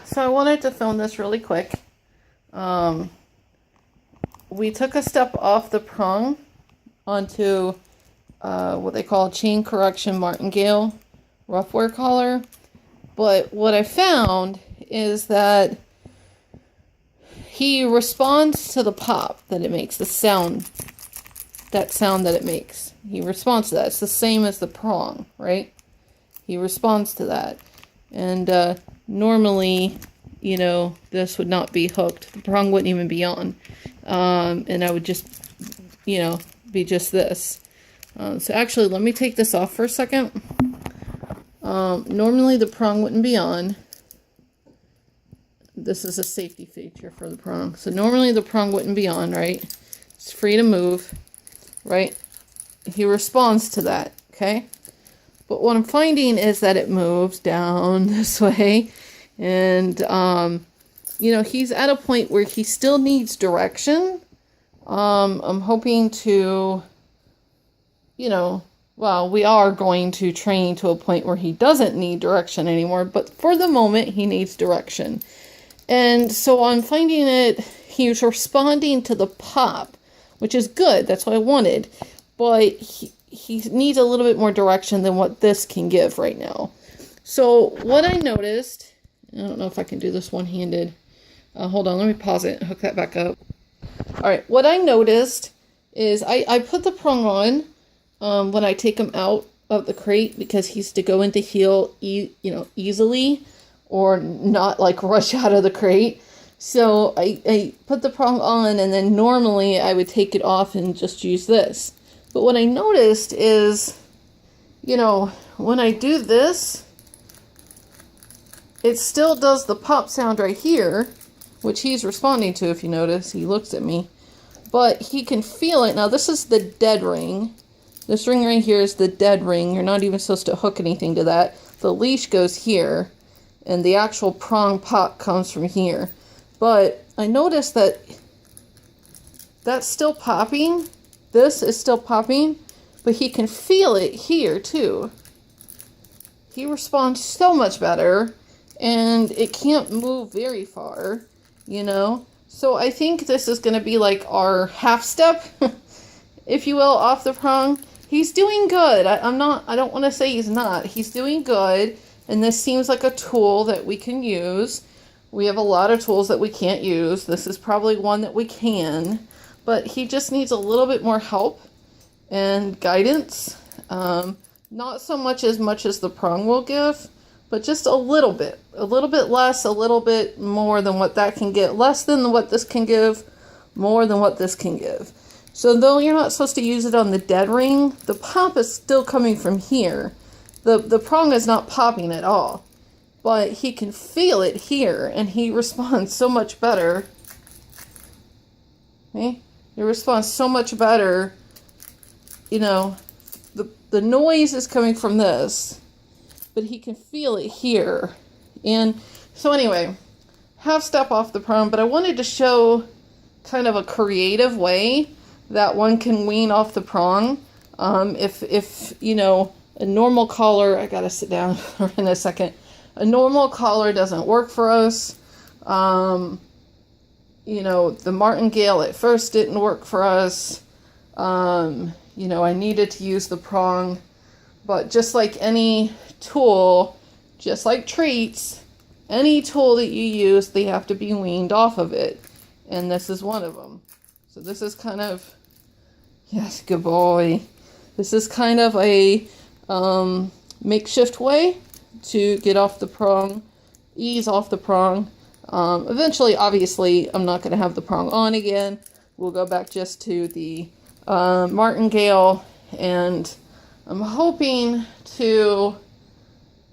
So I wanted to film this really quick. We took a step off the prong onto what they call chain correction martingale rough wear collar. But what I found is that he responds to the pop that it makes, the sound, that sound that it makes. He responds to that. It's the same as the prong, right? He responds to that. And normally, you know, this would not be hooked. The prong wouldn't even be on. And I would just, you know, be just this. So actually, let me take this off for a second. Normally the prong wouldn't be on. This is a safety feature for the prong. So normally the prong wouldn't be on, right? It's free to move, right? He responds to that, okay? But what I'm finding is that it moves down this way. And, you know, he's at a point where he still needs direction. I'm hoping to, you know, well, we are going to train to a point where he doesn't need direction anymore. But for the moment, he needs direction. And so I'm finding it, he's responding to the pop, which is good. That's what I wanted. But he needs a little bit more direction than what this can give right now. So what I noticed, I don't know if I can do this one-handed. Hold on, let me pause it and hook that back up. All right, what I noticed is I put the prong on when I take him out of the crate because he's to go into heel, you know, easily or not like rush out of the crate. So I put the prong on, and then normally I would take it off and just use this. But what I noticed is, you know, when I do this, it still does the pop sound right here, which he's responding to. If you notice, he looks at me, but he can feel it. Now this is the dead ring. This ring right here is the dead ring. You're not even supposed to hook anything to that. The leash goes here, and the actual prong pop comes from here. But I noticed that that's still popping. This is still popping, but he can feel it here too. He responds so much better, and it can't move very far, you know? So I think this is going to be like our half step, if you will, off the prong. He's doing good. I don't want to say he's not. He's doing good, and this seems like a tool that we can use. We have a lot of tools that we can't use. This is probably one that we can, but he just needs a little bit more help and guidance. Not so much as the prong will give, but just a little bit less, a little bit more than what that can get, less than what this can give, more than what this can give. So though you're not supposed to use it on the dead ring, the pop is still coming from here. The prong is not popping at all, but he can feel it here, and he responds so much better. Okay? He responds so much better. You know, the noise is coming from this, but he can feel it here. And so anyway, half step off the prong, but I wanted to show kind of a creative way that one can wean off the prong. If you know, a normal collar, I gotta sit down for in a second. A normal collar doesn't work for us. You know, the Martingale at first didn't work for us. You know, I needed to use the prong, but just like any tool, just like treats, any tool that you use, they have to be weaned off of it. And this is one of them. So this is kind of, yes, good boy. This is kind of a makeshift way to get off the prong, ease off the prong. Eventually, obviously, I'm not going to have the prong on again. We'll go back just to the Martingale, and I'm hoping to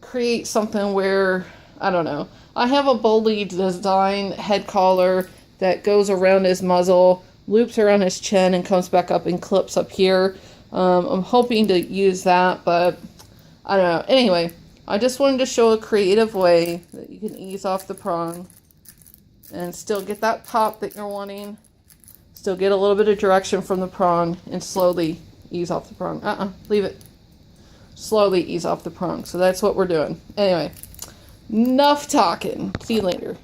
create something where, I don't know, I have a boldly designed head collar that goes around his muzzle, loops around his chin, and comes back up and clips up here. I'm hoping to use that, but I don't know. Anyway, I just wanted to show a creative way that you can ease off the prong and still get that pop that you're wanting, still get a little bit of direction from the prong, and slowly ease off the prong. Leave it. Slowly ease off the prong. So that's what we're doing. Anyway, Enough talking. See you later.